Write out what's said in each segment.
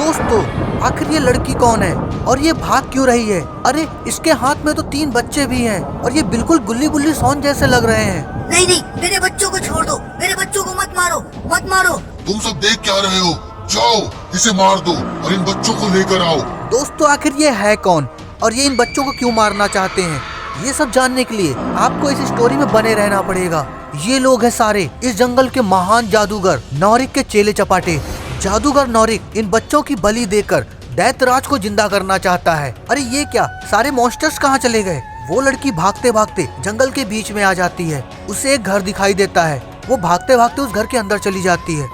दोस्तों आखिर ये लड़की कौन है और ये भाग क्यों रही है? अरे इसके हाथ में तो 3 बच्चे भी हैं और ये बिल्कुल गुल्ली बुल्ली सोन जैसे लग रहे हैं। नहीं नहीं, मेरे बच्चों को छोड़ दो, मेरे बच्चों को मत मारो, मत मारो। तुम सब देख क्या रहे हो? जाओ इसे मार दो और इन बच्चों को लेकर आओ। दोस्तों आखिर ये है कौन और ये इन बच्चों को क्यों मारना चाहते हैं? ये सब जानने के लिए आपको इस स्टोरी में बने रहना पड़ेगा। ये लोग हैं सारे इस जंगल के महान जादूगर नौरिक के चेले चपाटे। जादूगर नौरिक इन बच्चों की बलि देकर दैत्यराज को जिंदा करना चाहता है। अरे ये क्या, सारे मॉन्स्टर्स कहाँ चले गए? वो लड़की भागते भागते जंगल के बीच में आ जाती है। उसे एक घर दिखाई देता है। वो भागते भागते उस घर के अंदर चली जाती है।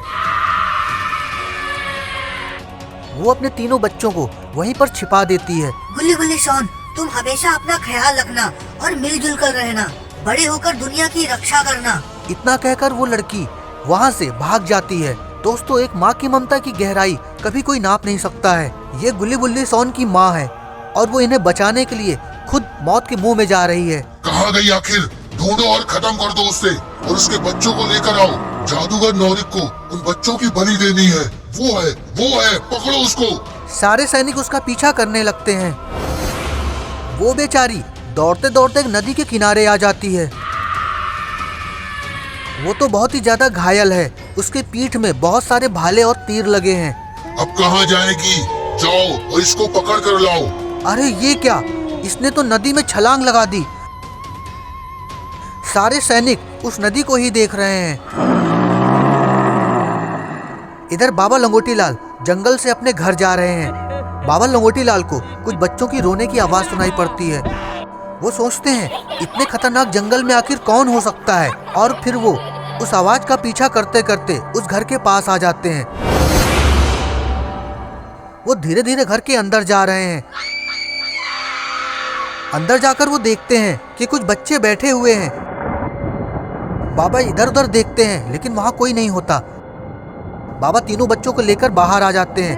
वो अपने तीनों बच्चों को वहीं पर छिपा देती है। गुल्ली गुल्ली सोन, तुम हमेशा अपना ख्याल रखना और मिलजुल कर रहना, बड़े होकर दुनिया की रक्षा करना। इतना कहकर वो लड़की वहाँ से भाग जाती है। दोस्तों एक माँ की ममता की गहराई कभी कोई नाप नहीं सकता है। ये गुल्ली बुल्ली सोन की माँ है और वो इन्हें बचाने के लिए खुद मौत के मुंह में जा रही है। कहाँ गई आखिर? ढूंढो और खत्म कर दो उसे और उसके बच्चों को लेकर आओ। जादूगर नौरिक को उन बच्चों की बलि देनी है। वो है, पकड़ो उसको। सारे सैनिक उसका पीछा करने लगते हैं। वो बेचारी दौड़ते दौड़ते एक नदी के किनारे आ जाती है। वो तो बहुत ही ज्यादा घायल है। उसके पीठ में बहुत सारे भाले और तीर लगे हैं। अब कहाँ जाएगी? जाओ और इसको पकड़ कर लाओ। अरे ये क्या, इसने तो नदी में छलांग लगा दी। सारे सैनिक उस नदी को ही देख रहे हैं। इधर बाबा लंगोटी लाल जंगल से अपने घर जा रहे हैं। बाबा लंगोटी लाल को कुछ बच्चों की रोने की आवाज सुनाई पड़ती है। वो सोचते हैं इतने खतरनाक जंगल में आखिर कौन हो सकता है, और फिर वो उस आवाज का पीछा करते करते उस घर के पास आ जाते हैं। वो धीरे धीरे घर के अंदर जा रहे हैं। अंदर जाकर वो देखते हैं कि कुछ बच्चे बैठे हुए हैं। बाबा इधर उधर देखते हैं लेकिन वहां कोई नहीं होता। बाबा तीनों बच्चों को लेकर बाहर आ जाते हैं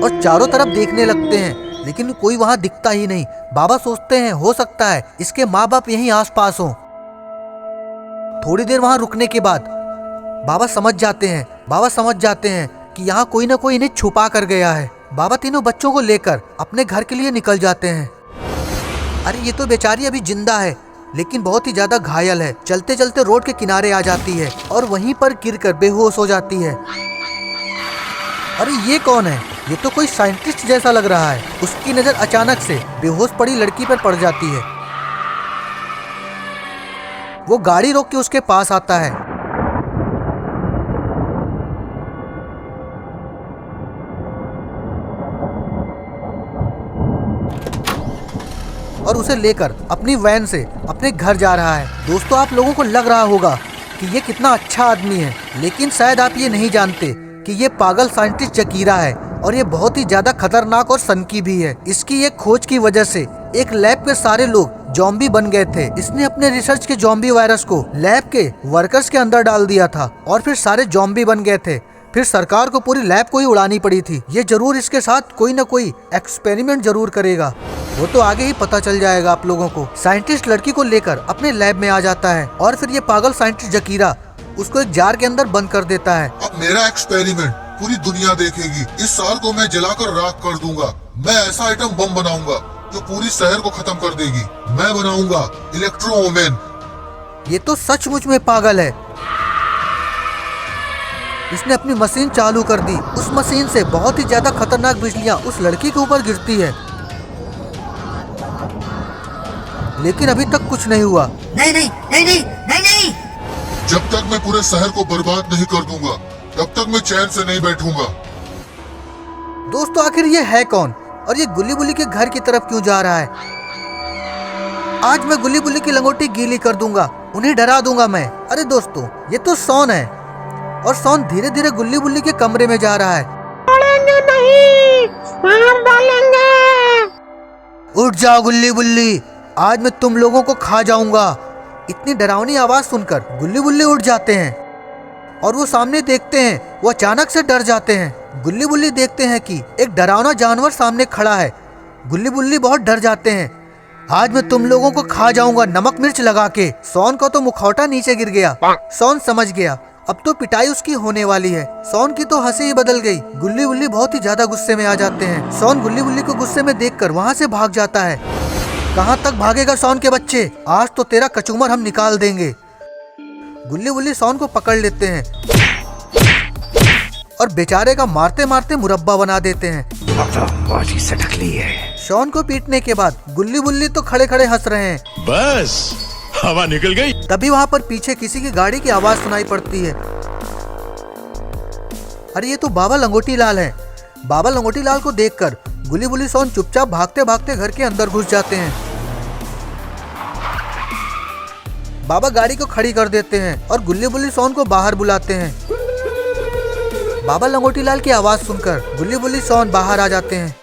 और चारों तरफ देखने लगते हैं लेकिन कोई वहां दिखता ही नहीं। बाबा सोचते हैं हो सकता है इसके माँ बाप यहीं आसपास हों। थोड़ी देर वहां रुकने के बाद बाबा समझ जाते हैं कि यहाँ कोई ना कोई इन्हें छुपा कर गया है। बाबा तीनों बच्चों को लेकर अपने घर के लिए निकल जाते हैं। अरे ये तो बेचारी अभी जिंदा है लेकिन बहुत ही ज्यादा घायल है। चलते चलते रोड के किनारे आ जाती है और वहीं पर गिरकर बेहोश हो जाती है। अरे ये कौन है? ये तो कोई साइंटिस्ट जैसा लग रहा है। उसकी नजर अचानक से बेहोश पड़ी लड़की पर पड़ जाती है। वो गाड़ी रोक के उसके पास आता है। और उसे लेकर अपनी वैन से अपने घर जा रहा है। दोस्तों आप लोगों को लग रहा होगा कि ये कितना अच्छा आदमी है, लेकिन शायद आप ये नहीं जानते कि ये पागल साइंटिस्ट जकीरा है और ये बहुत ही ज्यादा खतरनाक और सनकी भी है। इसकी एक खोज की वजह से एक लैब के सारे लोग जॉम्बी बन गए थे। इसने अपने रिसर्च के जॉम्बी वायरस को लैब के वर्कर्स के अंदर डाल दिया था और फिर सारे जॉम्बी बन गए थे। फिर सरकार को पूरी लैब को ही उड़ानी पड़ी थी। ये जरूर इसके साथ कोई न कोई एक्सपेरिमेंट जरूर करेगा। वो तो आगे ही पता चल जाएगा आप लोगों को। साइंटिस्ट लड़की को लेकर अपने लैब में आ जाता है और फिर ये पागल साइंटिस्ट जकीरा उसको एक जार के अंदर बंद कर देता है। अब मेरा एक्सपेरिमेंट पूरी दुनिया देखेगी। इस साल को मैं जलाकर राख कर दूंगा। मैं ऐसा आइटम बम बनाऊंगा जो पूरी शहर को खत्म कर देगी। मैं बनाऊंगा इलेक्ट्रो ओमेन। ये तो सचमुच में पागल है। इसने अपनी मशीन चालू कर दी। उस मशीन से बहुत ही ज्यादा खतरनाक बिजलियां उस लड़की के ऊपर गिरती है, लेकिन अभी तक कुछ नहीं हुआ। नहीं नहीं नहीं नहीं नहीं नहीं। जब तक मैं पूरे शहर को बर्बाद नहीं कर दूंगा तब तक मैं चैन से नहीं बैठूंगा। दोस्तों आखिर ये है कौन और ये गुल्ली बुल्ली के घर की तरफ क्यों जा रहा है? आज मैं गुल्ली बुल्ली की लंगोटी गीली कर दूंगा, उन्हें डरा दूंगा मैं। अरे दोस्तों ये तो सोन है और सोन धीरे धीरे गुल्ली बुल्ली के कमरे में जा रहा है। नहीं, मार डालेंगे। उठ जाओ गुल्ली बुल्ली, आज मैं तुम लोगों को खा जाऊंगा। इतनी डरावनी आवाज सुनकर गुल्ली बुल्ली उठ जाते हैं और वो सामने देखते हैं। वो अचानक से डर जाते हैं। गुल्ली बुल्ली देखते हैं कि एक डरावना जानवर सामने खड़ा है। गुल्ली बुल्ली बहुत डर जाते हैं। आज मैं तुम लोगों को खा जाऊंगा नमक मिर्च लगा के। सोन का तो मुखौटा नीचे गिर गया। सोन समझ गया अब तो पिटाई उसकी होने वाली है। शॉन की तो हंसी ही बदल गई। गुल्ली बुल्ली बहुत ही ज्यादा गुस्से में आ जाते हैं। शॉन गुल्ली बुल्ली को गुस्से में देखकर वहाँ से भाग जाता है। कहाँ तक भागेगा शॉन के बच्चे, आज तो तेरा कचूमर हम निकाल देंगे। गुल्ली बुल्ली शॉन को पकड़ लेते हैं और बेचारे का मारते मारते मुरब्बा बना देते हैं। बॉडी सटक ली है। शॉन को पीटने के बाद गुल्ली बुल्ली तो खड़े खड़े हंस रहे हैं। बस हवा निकल गई। तभी वहाँ पर पीछे किसी की गाड़ी की आवाज सुनाई पड़ती है। अरे ये तो बाबा लंगोटी लाल है। बाबा लंगोटी लाल को देखकर गुल्ली बुल्ली शॉन चुपचाप भागते भागते घर के अंदर घुस जाते हैं। बाबा गाड़ी को खड़ी कर देते हैं और गुल्ली बुल्ली शॉन को बाहर बुलाते हैं। बाबा लंगोटी लाल की आवाज सुनकर गुल्ली बुल्ली शॉन बाहर आ जाते हैं।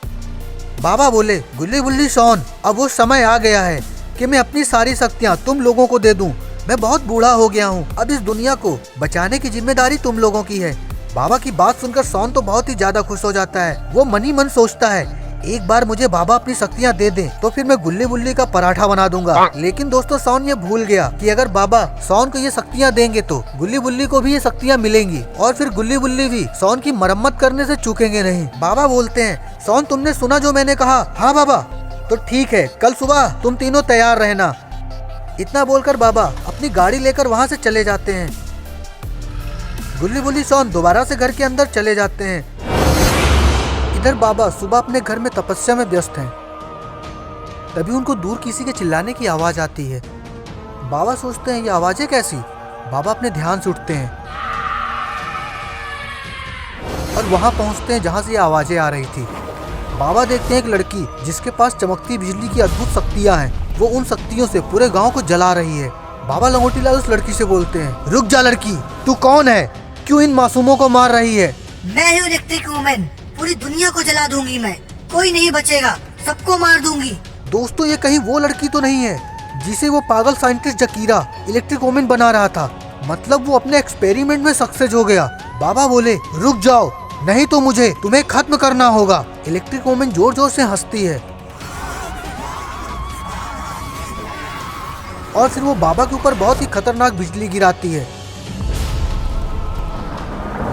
बाबा बोले, गुल्ली बुल्ली शॉन, अब वो समय आ गया है कि मैं अपनी सारी शक्तियाँ तुम लोगों को दे दूं। मैं बहुत बूढ़ा हो गया हूँ, अब इस दुनिया को बचाने की जिम्मेदारी तुम लोगों की है। बाबा की बात सुनकर शॉन तो बहुत ही ज्यादा खुश हो जाता है। वो मन ही मन सोचता है, एक बार मुझे बाबा अपनी शक्तियाँ दे दें तो फिर मैं गुल्ली बुल्ली का पराठा बना दूंगा। लेकिन दोस्तों शॉन ये भूल गया कि अगर बाबा शॉन को ये शक्तियाँ देंगे तो गुल्ली बुल्ली को भी ये शक्तियाँ मिलेंगी और फिर गुल्ली बुल्ली भी शॉन की मरम्मत करने से चूकेंगे नहीं। बाबा बोलते हैं, शॉन तुमने सुना जो मैंने कहा? हाँ बाबा। तो ठीक है, कल सुबह तुम तीनों तैयार रहना। इतना बोलकर बाबा अपनी गाड़ी लेकर वहाँ से चले जाते हैं। गुल्ली बुल्ली शॉन दोबारा से घर के अंदर चले जाते हैं। इधर बाबा सुबह अपने घर में तपस्या में व्यस्त हैं। तभी उनको दूर किसी के चिल्लाने की आवाज आती है। बाबा सोचते हैं ये आवाजें कैसी। बाबा अपने ध्यान से उठते हैं और वहां पहुंचते हैं जहां से ये आवाजें आ रही थी। बाबा देखते हैं एक लड़की जिसके पास चमकती बिजली की अद्भुत शक्तियां हैं। वो उन शक्तियों से पूरे गांव को जला रही है। बाबा लंगोटी लाल उस लड़की से बोलते हैं, रुक जा लड़की, तू कौन है? क्यों इन मासूमों को मार रही है? मैं हूँ इलेक्ट्रिक वुमेन, पूरी दुनिया को जला दूंगी मैं, कोई नहीं बचेगा, सबको मार दूंगी। दोस्तों ये कहीं वो लड़की तो नहीं है जिसे वो पागल साइंटिस्ट जकीरा इलेक्ट्रिक वुमेन बना रहा था? मतलब वो अपने एक्सपेरिमेंट में सक्सेस हो गया। बाबा बोले, रुक जाओ, नहीं तो मुझे तुम्हें खत्म करना होगा। इलेक्ट्रिक वुमेन जोर जोर से हंसती है और फिर वो बाबा के ऊपर बहुत ही खतरनाक बिजली गिराती है।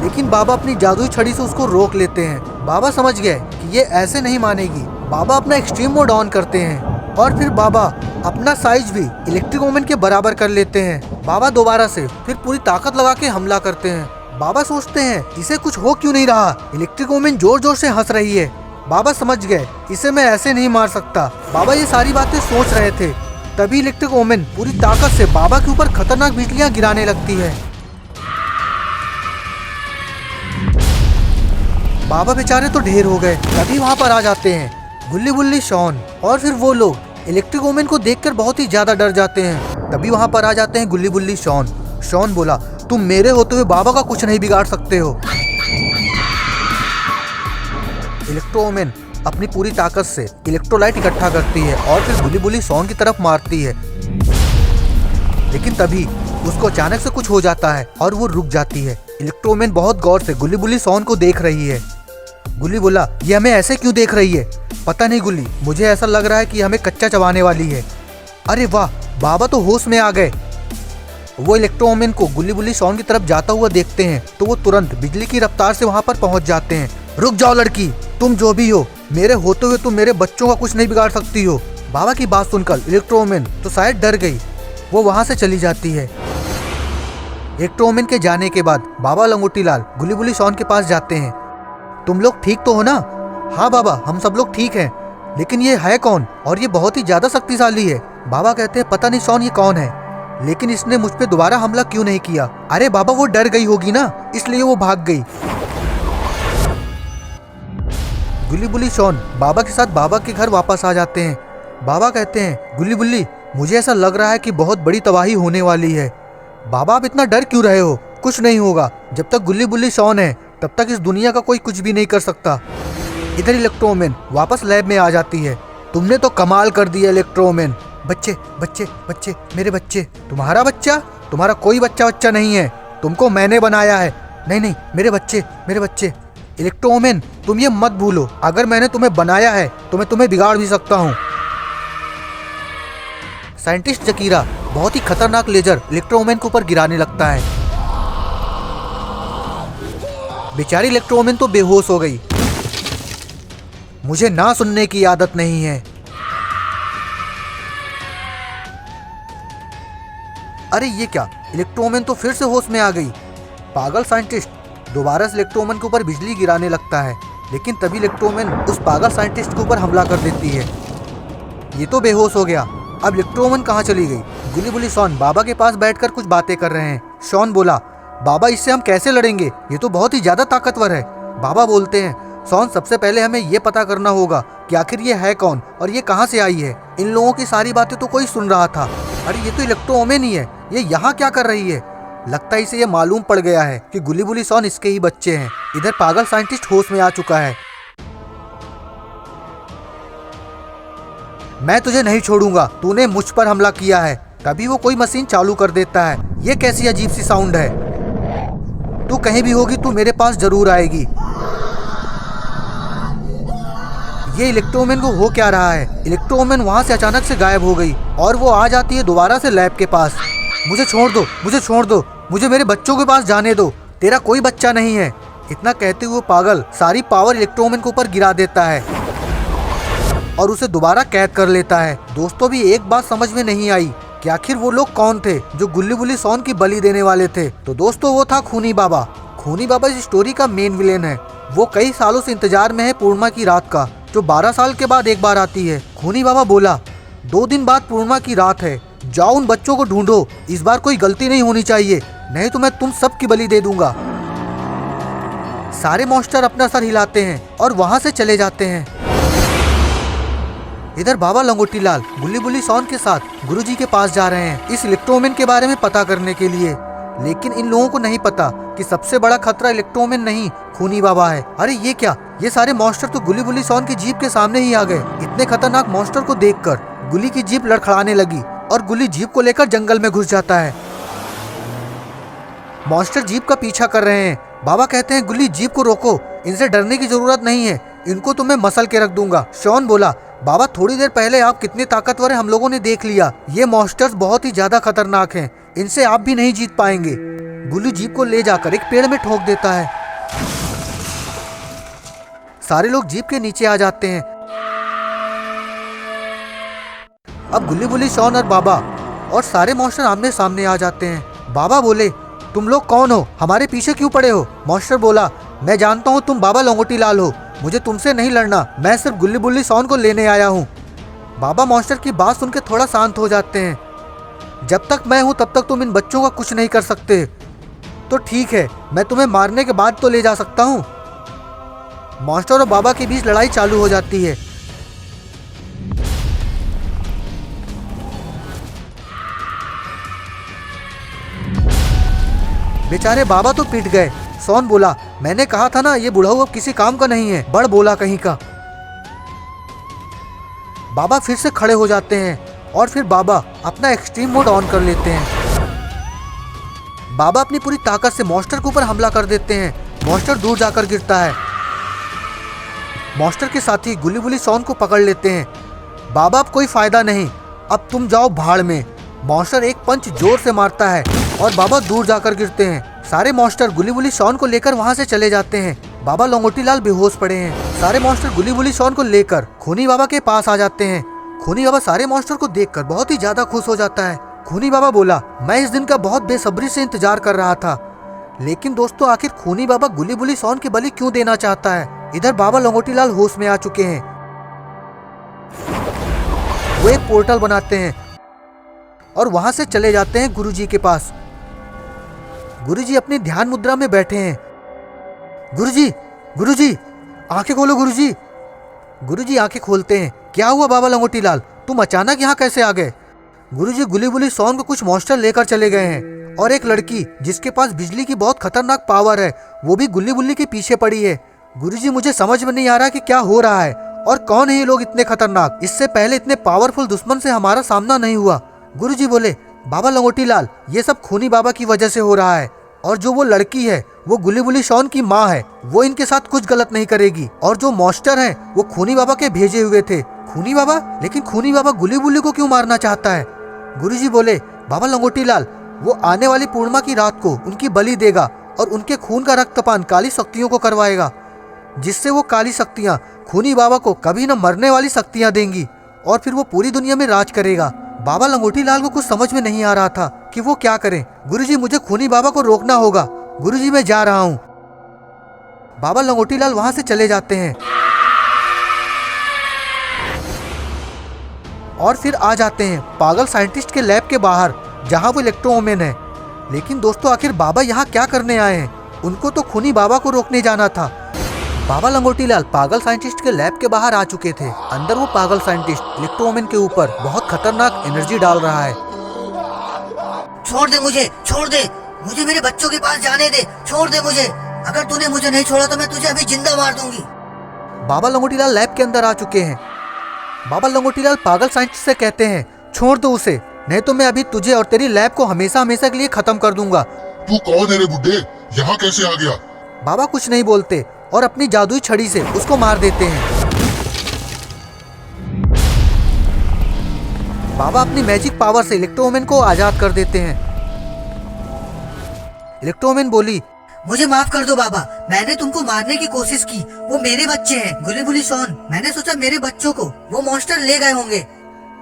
लेकिन बाबा अपनी जादुई छड़ी से उसको रोक लेते हैं। बाबा समझ गए कि ये ऐसे नहीं मानेगी। बाबा अपना एक्सट्रीम मोड ऑन करते हैं और फिर बाबा अपना साइज भी इलेक्ट्रिक वुमेन के बराबर कर लेते हैं। बाबा दोबारा से फिर पूरी ताकत लगा के हमला करते हैं। बाबा सोचते हैं इसे कुछ हो क्यों नहीं रहा, इलेक्ट्रिक वुमेन जोर जोर से हंस रही है। बाबा समझ गए इसे मैं ऐसे नहीं मार सकता। बाबा ये सारी बातें सोच रहे थे, तभी इलेक्ट्रिक वुमेन पूरी ताकत से बाबा के ऊपर खतरनाक बिजलियां गिराने लगती है। बाबा बेचारे तो ढेर हो गए। तभी वहाँ पर आ जाते हैं गुल्ली बुल्ली शॉन और फिर वो लोग इलेक्ट्रिक वुमेन को देखकर बहुत ही ज्यादा डर जाते हैं। तभी वहाँ पर आ जाते हैं गुल्ली बुल्ली शॉन। शॉन बोला, तुम मेरे होते हुए बाबा का कुछ नहीं बिगाड़ सकते हो। इलेक्ट्रो वुमेन अपनी पूरी ताकत से इलेक्ट्रोलाइट इकट्ठा करती है और फिर गुल्ली बुल्ली शॉन की तरफ मारती है। लेकिन तभी उसको अचानक से कुछ हो जाता है और वो रुक जाती है। इलेक्ट्रो वुमेन बहुत गौर से गुल्ली बुल्ली शॉन को देख रही है। गुल्ली बोला, ये हमें ऐसे क्यों देख रही है? पता नहीं गुल्ली, मुझे ऐसा लग रहा है कि हमें कच्चा चबाने वाली है। अरे वाह, बाबा तो होश में आ गए। वो इलेक्ट्रो वुमेन को गुल्ली बुल्ली शॉन की तरफ जाता हुआ देखते हैं तो वो तुरंत बिजली की रफ्तार से वहाँ पर पहुँच जाते हैं। रुक जाओ लड़की, तुम जो भी हो, मेरे होते हुए तुम मेरे बच्चों का कुछ नहीं बिगाड़ सकती हो। बाबा की बात सुनकर इलेक्ट्रो वुमेन तो शायद डर गई, वो वहाँ से चली जाती है। इलेक्ट्रो वुमेन के जाने के बाद बाबा लंगोटी लाल गुल्ली बुल्ली शॉन के पास जाते हैं। तुम लोग ठीक तो हो ना? हाँ बाबा, हम सब लोग ठीक हैं। लेकिन ये है कौन और ये बहुत ही ज्यादा शक्तिशाली है। बाबा कहते हैं, पता नहीं शॉन ये कौन है, लेकिन इसने मुझ पे दोबारा हमला क्यों नहीं किया? अरे बाबा, वो डर गई होगी ना, इसलिए वो भाग गई। गुल्ली बुल्ली शॉन बाबा के साथ बाबा के घर वापस आ जाते हैं। बाबा कहते हैं, गुल्ली बुल्ली, मुझे ऐसा लग रहा है कि बहुत बड़ी तबाही होने वाली है। बाबा, आप इतना डर क्यों रहे हो? कुछ नहीं होगा। जब तक गुल्ली बुल्ली शॉन है तब तक इस दुनिया का कोई कुछ भी नहीं कर सकता। इधर इलेक्ट्रो वुमेन वापस लैब में आ जाती है। तुमने तो कमाल कर दिया इलेक्ट्रो वुमेन। बच्चे बच्चे बच्चे, मेरे बच्चे। तुम्हारा बच्चा? तुम्हारा कोई बच्चा नहीं है, तुमको मैंने बनाया है। नहीं नहीं, मेरे बच्चे, मेरे बच्चे। इलेक्ट्रो वुमेन, तुम ये मत भूलो, अगर मैंने तुम्हें बनाया है तो मैं तुम्हें बिगाड़ भी सकता हूँ। साइंटिस्ट जकीरा बहुत ही खतरनाक लेजर इलेक्ट्रो वुमेन के ऊपर गिराने लगता है। बेचारी इलेक्ट्रोमैन तो बेहोश हो गई। मुझे ना सुनने की आदत नहीं है। अरे ये क्या, इलेक्ट्रोमैन तो फिर से होश में आ गई। पागल साइंटिस्ट दोबारा से इलेक्ट्रोमैन के ऊपर बिजली गिराने लगता है, लेकिन तभी इलेक्ट्रोमैन उस पागल साइंटिस्ट के ऊपर हमला कर देती है। ये तो बेहोश हो गया। अब इलेक्ट्रोमैन कहाँ चली गई? गुली बुली शॉन बाबा के पास बैठकर कुछ बातें कर रहे हैं। शॉन बोला, बाबा इससे हम कैसे लड़ेंगे, ये तो बहुत ही ज्यादा ताकतवर है। बाबा बोलते हैं, शॉन सबसे पहले हमें ये पता करना होगा कि आखिर ये है कौन और ये कहाँ से आई है। इन लोगों की सारी बातें तो कोई सुन रहा था। अरे ये तो इलेक्ट्रोमैन ही है, ये यहाँ क्या कर रही है? लगता है इसे ये मालूम पड़ गया है कि गुली बुली शॉन इसके ही बच्चे हैं। इधर पागल साइंटिस्ट होश में आ चुका है। मैं तुझे नहीं छोड़ूंगा, तूने मुझ पर हमला किया है। तभी वो कोई मशीन चालू कर देता है। ये कैसी अजीब सी साउंड है? तू कहीं भी होगी, तू मेरे पास जरूर आएगी। ये इलेक्ट्रोमैन को हो क्या रहा है? इलेक्ट्रोमैन वहां से अचानक से गायब हो गई और वो आ जाती है दोबारा से लैब के पास। मुझे छोड़ दो, मुझे छोड़ दो, मुझे मेरे बच्चों के पास जाने दो। तेरा कोई बच्चा नहीं है। इतना कहते हुए पागल सारी पावर इलेक्ट्रोमैन के ऊपर गिरा देता है और उसे दोबारा कैद कर लेता है। दोस्तों भी एक बात समझ में नहीं आई कि आखिर वो लोग कौन थे जो गुल्ली बुली शॉन की बलि देने वाले थे। तो दोस्तों वो था खूनी बाबा। खूनी बाबा इस स्टोरी का मेन विलेन है। वो कई सालों से इंतजार में है पूर्णिमा की रात का, जो 12 साल के बाद एक बार आती है। खूनी बाबा बोला, 2 दिन बाद पूर्णिमा की रात है, जाओ उन बच्चों को ढूंढो। इस बार कोई गलती नहीं होनी चाहिए, नहीं तो मैं तुम सब की बलि दे दूंगा। सारे मॉन्स्टर अपना सर हिलाते हैं और वहां से चले जाते हैं। इधर बाबा लंगोटी लाल गुल्ली बुली शॉन के साथ गुरुजी के पास जा रहे हैं इस इलेक्ट्रोमैन के बारे में पता करने के लिए। लेकिन इन लोगों को नहीं पता कि सबसे बड़ा खतरा इलेक्ट्रोमैन नहीं, खूनी बाबा है। अरे ये क्या, ये सारे मॉन्स्टर तो गुल्ली बुली शॉन की जीप के सामने ही आ गए। इतने खतरनाक मॉन्स्टर को देखकर गुल्ली की जीप लड़खड़ाने लगी और गुल्ली जीप को लेकर जंगल में घुस जाता है। मॉन्स्टर जीप का पीछा कर रहे हैं। बाबा कहते हैं, गुल्ली जीप को रोको, इनसे डरने की जरूरत नहीं है, इनको तो मैं मसल के रख दूंगा। शॉन बोला, बाबा थोड़ी देर पहले आप कितने ताकतवर हैं हम लोगों ने देख लिया। ये मॉन्स्टर्स बहुत ही ज्यादा खतरनाक हैं, इनसे आप भी नहीं जीत पाएंगे। गुल्ली जीप को ले जाकर एक पेड़ में ठोक देता है। सारे लोग जीप के नीचे आ जाते हैं। अब गुल्ली बुली शॉन और बाबा और सारे मॉन्स्टर आमने सामने आ जाते हैं। बाबा बोले, तुम लोग कौन हो, हमारे पीछे क्यों पड़े हो? मॉन्स्टर बोला, मैं जानता हूँ तुम बाबा लंगोटी लाल हो, मुझे तुमसे नहीं लड़ना, मैं सिर्फ गुल्ली बुली शॉन को लेने आया हूँ। बाबा मॉन्स्टर की बात सुन के थोड़ा शांत हो जाते हैं। जब तक मैं हूँ तब तक तुम इन बच्चों का कुछ नहीं कर सकते। तो ठीक है, मैं तुम्हें मारने के बाद तो ले जा सकता हूँ। मॉन्स्टर और बाबा के बीच लड़ाई चालू हो जाती है। बेचारे बाबा तो पिट गए। शॉन बोला, मैंने कहा था ना ये बुढ़ाऊ अब किसी काम का नहीं है, बड़ बोला कहीं का। बाबा फिर से खड़े हो जाते हैं और फिर बाबा अपना एक्सट्रीम मोड ऑन कर लेते हैं। बाबा अपनी पूरी ताकत से मॉन्स्टर के ऊपर हमला कर देते हैं। मॉन्स्टर दूर जाकर गिरता है। मॉन्स्टर के साथी गुल्ली बुली शॉन को पकड़ लेते हैं। बाबा अब कोई फायदा नहीं, अब तुम जाओ भाड़ में। मॉन्स्टर एक पंच जोर से मारता है और बाबा दूर जाकर गिरते हैं। सारे मॉन्स्टर गुल्ली बुली शॉन को लेकर वहां से चले जाते हैं। बाबा लंगोटी लाल बेहोश पड़े हैं। सारे मॉन्स्टर गुल्ली बुली शॉन को लेकर खूनी बाबा के पास आ जाते हैं। खूनी बाबा सारे मॉन्स्टर को देखकर बहुत ही ज्यादा खुश हो जाता है। खूनी बाबा बोला, मैं इस दिन का बहुत बेसब्री से इंतजार कर रहा था। लेकिन दोस्तों आखिर खूनी बाबा गुल्ली बुली शॉन की बलि क्यों देना चाहता है? इधर बाबा लंगोटी लाल होश में आ चुके हैं। वो एक पोर्टल बनाते हैं और वहां से चले जाते हैं गुरुजी के पास। गुरुजी अपनी ध्यान मुद्रा में बैठे हैं। गुरुजी, गुरुजी, आंखें खोलो गुरुजी। गुरुजी आंखें खोलते हैं। क्या हुआ बाबा लंगोटी लाल, तुम अचानक यहाँ कैसे आ गए? गुरुजी गुल्ली बुली शॉन को कुछ मॉन्स्टर लेकर चले गए हैं और एक लड़की जिसके पास बिजली की बहुत खतरनाक पावर है, वो भी गुल्ली बुल्ली के पीछे पड़ी है। गुरुजी मुझे समझ में नहीं आ रहा कि क्या हो रहा है और कौन है ये लोग इतने खतरनाक। इससे पहले इतने पावरफुल दुश्मन से हमारा सामना नहीं हुआ। गुरुजी बोले, बाबा लंगोटी लाल, ये सब खूनी बाबा की वजह से हो रहा है और जो वो लड़की है वो गुल्ली बुली शॉन की माँ है, वो इनके साथ कुछ गलत नहीं करेगी। और जो मॉन्स्टर हैं वो खूनी बाबा के भेजे हुए थे। खूनी बाबा? लेकिन खूनी बाबा गुल्ली बुल्ली को क्यों मारना चाहता है? गुरुजी बोले, बाबा लंगोटी लाल, वो आने वाली पूर्णिमा की रात को उनकी बलि देगा और उनके खून का रक्तपान काली शक्तियों को करवाएगा, जिससे वो काली शक्तियाँ खूनी बाबा को कभी न मरने वाली शक्तियाँ देंगी और फिर वो पूरी दुनिया में राज करेगा। बाबा लंगोटी लाल को कुछ समझ में नहीं आ रहा था कि वो क्या करें। गुरुजी, मुझे खूनी बाबा को रोकना होगा। गुरुजी, मैं जा रहा हूँ। बाबा लंगोटी लाल वहां से चले जाते हैं और फिर आ जाते हैं पागल साइंटिस्ट के लैब के बाहर, जहां वो इलेक्ट्रोमैन है। लेकिन दोस्तों, आखिर बाबा यहाँ क्या करने आए हैं? उनको तो खूनी बाबा को रोकने जाना था। बाबा लंगोटी लाल पागल साइंटिस्ट के लैब के बाहर आ चुके थे। अंदर वो पागल साइंटिस्ट इलेक्ट्रोमैन के ऊपर बहुत खतरनाक एनर्जी डाल रहा है। छोड़ दे मुझे, छोड़ दे मुझे, मेरे बच्चों के पास जाने दे, छोड़ दे मुझे। अगर तूने मुझे नहीं छोड़ा तो मैं तुझे अभी जिंदा मार दूंगी। बाबा लंगोटी लाल लैब के अंदर आ चुके हैं। बाबा लंगोटी लाल पागल साइंटिस्ट से कहते हैं, छोड़ दो उसे, नहीं तो मैं अभी तुझे और तेरी लैब को हमेशा हमेशा के लिए खत्म कर दूंगा। तू कौन है रे बुड्ढे? यहाँ कैसे आ गया? बाबा कुछ नहीं बोलते और अपनी जादुई छड़ी से उसको मार देते हैं। बाबा अपनी मैजिक पावर से इलेक्ट्रोमैन को आजाद कर देते हैं। इलेक्ट्रोमैन बोली, मुझे माफ कर दो बाबा, मैंने तुमको मारने की कोशिश की। वो मेरे बच्चे हैं, गुली शॉन। मैंने सोचा मेरे बच्चों को वो मॉन्स्टर ले गए होंगे।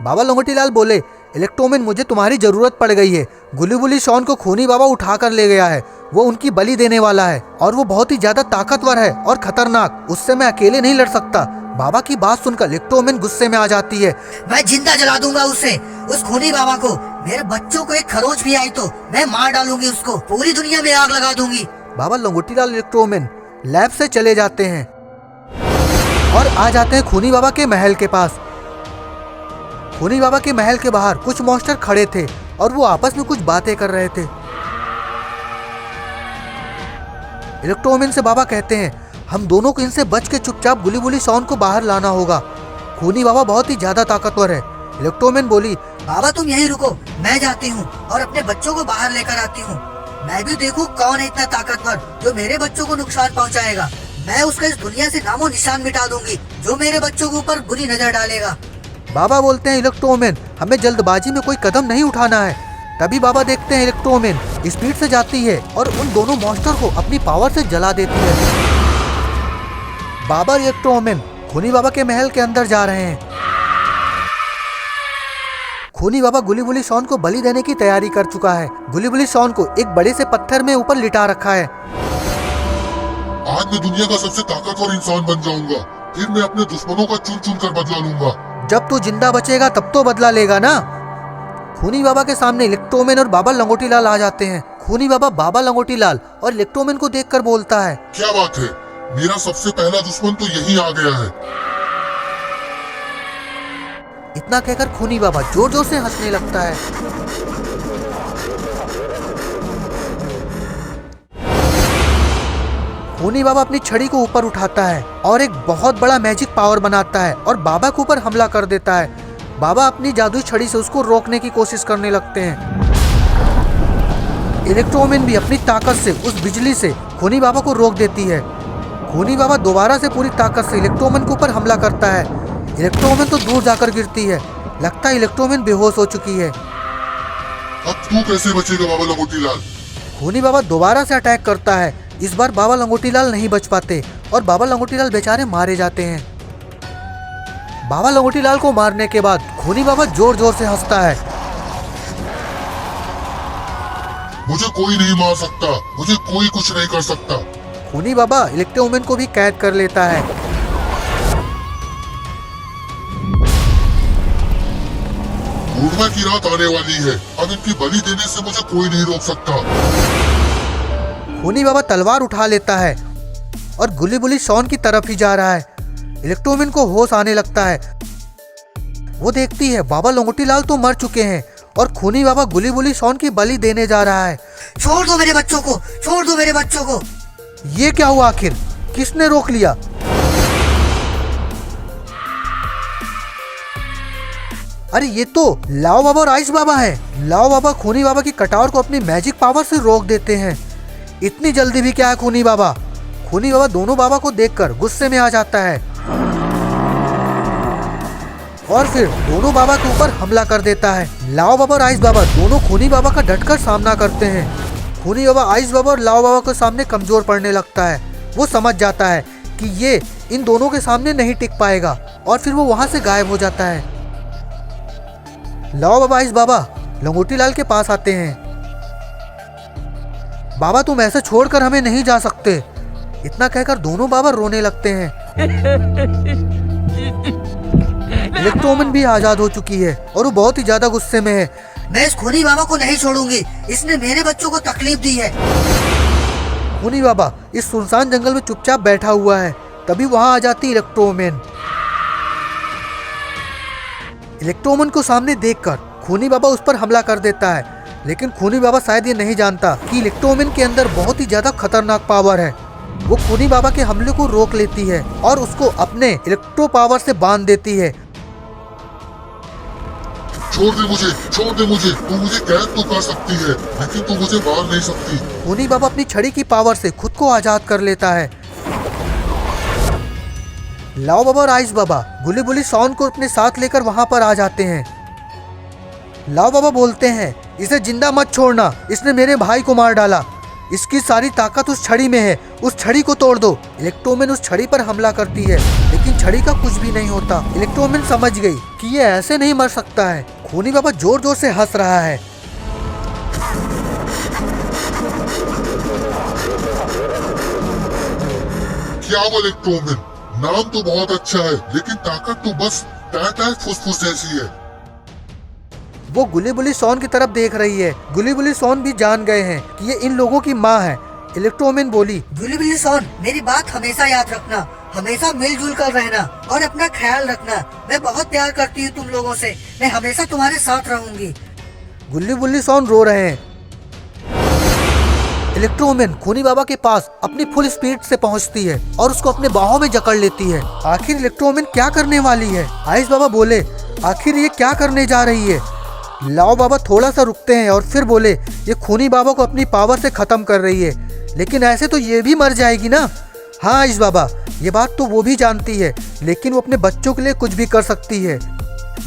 बाबा लंगोटी लाल बोले, इलेक्ट्रोमैन, मुझे तुम्हारी जरूरत पड़ गई है। गुली शॉन को खूनी बाबा उठा कर ले गया है। वो उनकी बलि देने वाला है और वो बहुत ही ज्यादा ताकतवर है और खतरनाक। उससे मैं अकेले नहीं लड़ सकता। बाबा की बात सुनकर इलेक्ट्रोमैन गुस्से में आ जाती है। मैं जिंदा जला दूंगा उसे, उस खूनी बाबा को। मेरे बच्चों को एक खरोच भी आई तो मैं मार डालूंगी उसको, पूरी दुनिया में आग लगा दूंगी। बाबा लंगोटी लाल इलेक्ट्रोमैन लैब से चले जाते हैं और आ जाते हैं खूनी बाबा के महल के पास। खूनी बाबा के महल के बाहर कुछ मॉन्स्टर खड़े थे और वो आपस में कुछ बातें कर रहे थे। इलेक्ट्रोमैन से बाबा कहते हैं, हम दोनों को इनसे बच के चुपचाप गुली शॉन को बाहर लाना होगा। खूनी बाबा बहुत ही ज्यादा ताकतवर है। इलेक्ट्रोमैन बोली, बाबा तुम यहीं रुको, मैं जाती हूँ और अपने बच्चों को बाहर लेकर आती हूँ। मैं भी देखूं कौन है इतना ताकतवर जो मेरे बच्चों को नुकसान पहुँचाएगा। मैं उसका इस दुनिया से नामो निशान मिटा दूंगी जो मेरे बच्चों के ऊपर बुरी नजर डालेगा। बाबा बोलते हैं, इलेक्ट्रोमैन, हमें जल्दबाजी में कोई कदम नहीं उठाना है। तभी बाबा देखते हैं इलेक्ट्रोमैन स्पीड से जाती है और उन दोनों मॉन्स्टर को अपनी पावर से जला देती है। बाबा और इलेक्ट्रोमैन खूनी बाबा के महल के अंदर जा रहे हैं। खूनी बाबा गुली शॉन को बलि देने की तैयारी कर चुका है। गुली शॉन को एक बड़े से पत्थर में ऊपर लिटा रखा है। आज मैं दुनिया का सबसे ताकतवर इंसान बन जाऊंगा। फिर मैं अपने दुश्मनों का चुन चुन कर बदला लूंगा। जब तू जिंदा बचेगा तब तो बदला लेगा ना। खूनी बाबा के सामने इलेक्ट्रोमैन और बाबा लंगोटी लाल आ जाते हैं। खूनी बाबा बाबा लंगोटी लाल और इलेक्ट्रोमैन को देखकर बोलता है, क्या बात है, मेरा सबसे पहला दुश्मन तो यही आ गया है। इतना कहकर खूनी बाबा जोर जोर से हंसने लगता है। खूनी बाबा अपनी छड़ी को ऊपर उठाता है और एक बहुत बड़ा मैजिक पावर बनाता है और बाबा के ऊपर हमला कर देता है। बाबा अपनी जादुई छड़ी से उसको रोकने की कोशिश करने लगते हैं। इलेक्ट्रोमैन भी अपनी ताकत से उस बिजली से खूनी बाबा को रोक देती है। खूनी बाबा दोबारा से पूरी ताकत से इलेक्ट्रोमैन के ऊपर हमला करता है। इलेक्ट्रोमैन तो दूर जाकर गिरती है। लगता है इलेक्ट्रोमैन बेहोश हो चुकी है। अब तू कैसे बचेगा बाबा लंगोटी लाल? खूनी बाबा दोबारा से अटैक करता है। इस बार बाबा लंगोटी लाल नहीं बच पाते और बाबा लंगोटी लाल बेचारे मारे जाते हैं। बाबा लंगोटी लाल को मारने के बाद खूनी बाबा जोर जोर से हंसता है। मुझे कोई नहीं मार सकता, मुझे कोई कुछ नहीं कर सकता। खूनी बाबा इलेक्ट्रोमैन को भी कैद कर लेता है। पूर्णिमा की रात आने वाली है। अब इनकी बलि देने से मुझे कोई नहीं रोक सकता। खूनी बाबा तलवार उठा लेता है और गुली शॉन की तरफ ही जा रहा है। इलेक्ट्रोमैन को होश आने लगता है। वो देखती है बाबा लंगोटी लाल तो मर चुके हैं और खूनी बाबा गुली शॉन की बलि देने जा रहा है। छोड़ दो मेरे बच्चों को, छोड़ दो मेरे बच्चों को। ये क्या हुआ? आखिर किसने रोक लिया? अरे ये तो लाओ बाबा और आइस बाबा हैं। लाओ बाबा खूनी बाबा की कटार को अपनी मैजिक पावर से रोक देते हैं। इतनी जल्दी भी क्या है खूनी बाबा? खूनी बाबा दोनों बाबा को देखकर गुस्से में आ जाता है और फिर दोनों बाबा के ऊपर हमला कर देता है। लाओ बाबा और आइस बाबा दोनों खूनी बाबा का डटकर सामना करते हैं। खूनी बाबा आइस बाबा और लाओ बाबा के सामने कमजोर पड़ने लगता है। वो समझ जाता है कि ये इन दोनों के सामने नहीं टिक पाएगा और फिर वो वहां से गायब हो जाता है। लाओ बाबा आइस बाबा लंगोटी लाल के पास आते हैं। बाबा तुम ऐसे छोड़कर हमें नहीं जा सकते। इतना कहकर दोनों बाबा रोने लगते हैं। इलेक्ट्रोमैन भी आजाद हो चुकी है और वो बहुत ही ज्यादा गुस्से में है। मैं इस खूनी बाबा को नहीं छोड़ूंगी, इसने मेरे बच्चों को तकलीफ दी है। खूनी बाबा इस सुनसान जंगल में चुपचाप बैठा हुआ है। तभी वहां आ जाती इलेक्ट्रोमैन। इलेक्ट्रोमैन को सामने देखकर खूनी बाबा उस पर हमला कर देता है, लेकिन खूनी बाबा शायद ये नहीं जानता कि इलेक्ट्रोमैन के अंदर बहुत ही ज्यादा खतरनाक पावर है। वो खूनी बाबा के हमले को रोक लेती है और उसको अपने इलेक्ट्रो पावर से बांध देती है। छोड़ दे मुझे, तू मुझे कैद तो कर सकती है लेकिन तू मुझे मार नहीं सकती। खूनी बाबा अपनी छड़ी की पावर से खुद को आजाद कर लेता है। लाओ बाबा और आइस बाबा गुली बुली शॉन को अपने साथ लेकर वहां पर आ जाते हैं। लाओ बाबा बोलते हैं, इसे जिंदा मत छोड़ना, इसने मेरे भाई को मार डाला। इसकी सारी ताकत उस छड़ी में है, उस छड़ी को तोड़ दो। इलेक्ट्रोमैन उस छड़ी पर हमला करती है, लेकिन छड़ी का कुछ भी नहीं होता। इलेक्ट्रोमैन समझ गई कि ये ऐसे नहीं मर सकता है। खूनी बाबा जोर जोर से हंस रहा है। क्या वो इलेक्ट्रोमैन, नाम तो बहुत अच्छा है लेकिन ताकत तो बस टाटा फुसफुस जैसी है। वो गुली बुली शॉन की तरफ देख रही है। गुली बुली शॉन भी जान गए हैं कि ये इन लोगों की माँ है। इलेक्ट्रोमैन बोली, गुली बिल्ली सोन, मेरी बात हमेशा याद रखना, हमेशा मिलजुल कर रहना और अपना ख्याल रखना। मैं बहुत प्यार करती हूँ तुम लोगों से, मैं हमेशा तुम्हारे साथ रहूंगी। गुल्ली बुल्ली शॉन रो रहे हैं। इलेक्ट्रोमैन खूनी बाबा के पास अपनी फुल स्पीड से पहुंचती है और उसको अपने बाहों में जकड़ लेती है। आखिर इलेक्ट्रोमैन क्या करने वाली है? आइस बाबा बोले, आखिर ये क्या करने जा रही है? लाओ बाबा थोड़ा सा रुकते हैं और फिर बोले, ये खूनी बाबा को अपनी पावर से खत्म कर रही है, लेकिन ऐसे तो ये भी मर जाएगी ना। हाँ आइस बाबा, ये बात तो वो भी जानती है, लेकिन वो अपने बच्चों के लिए कुछ भी कर सकती है।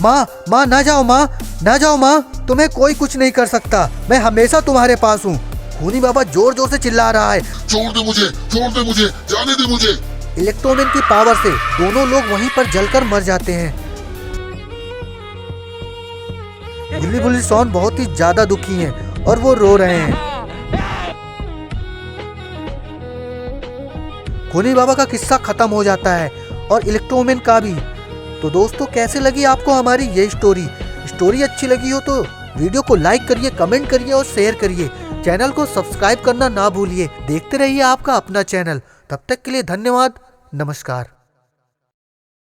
माँ ना जाओ, माँ ना जाओ, माँ तुम्हें कोई कुछ नहीं कर सकता, मैं हमेशा तुम्हारे पास हूँ। खूनी बाबा जोर जोर से चिल्ला रहा है, छोड़ दे मुझे, जाने दे मुझे। इलेक्ट्रोमैन की पावर से दोनों लोग वहीं पर जलकर मर जाते हैं। गुल्ली बुल्ली शॉन बहुत ही ज्यादा दुखी हैं और वो रो रहे हैं। खूनी बाबा का किस्सा खत्म हो जाता है और इलेक्ट्रोमैन का भी। तो दोस्तों, कैसे लगी आपको हमारी ये स्टोरी अच्छी लगी हो तो वीडियो को लाइक करिए, कमेंट करिए और शेयर करिए। चैनल को सब्सक्राइब करना ना भूलिए। देखते रहिए आपका अपना चैनल। तब तक के लिए धन्यवाद, नमस्कार।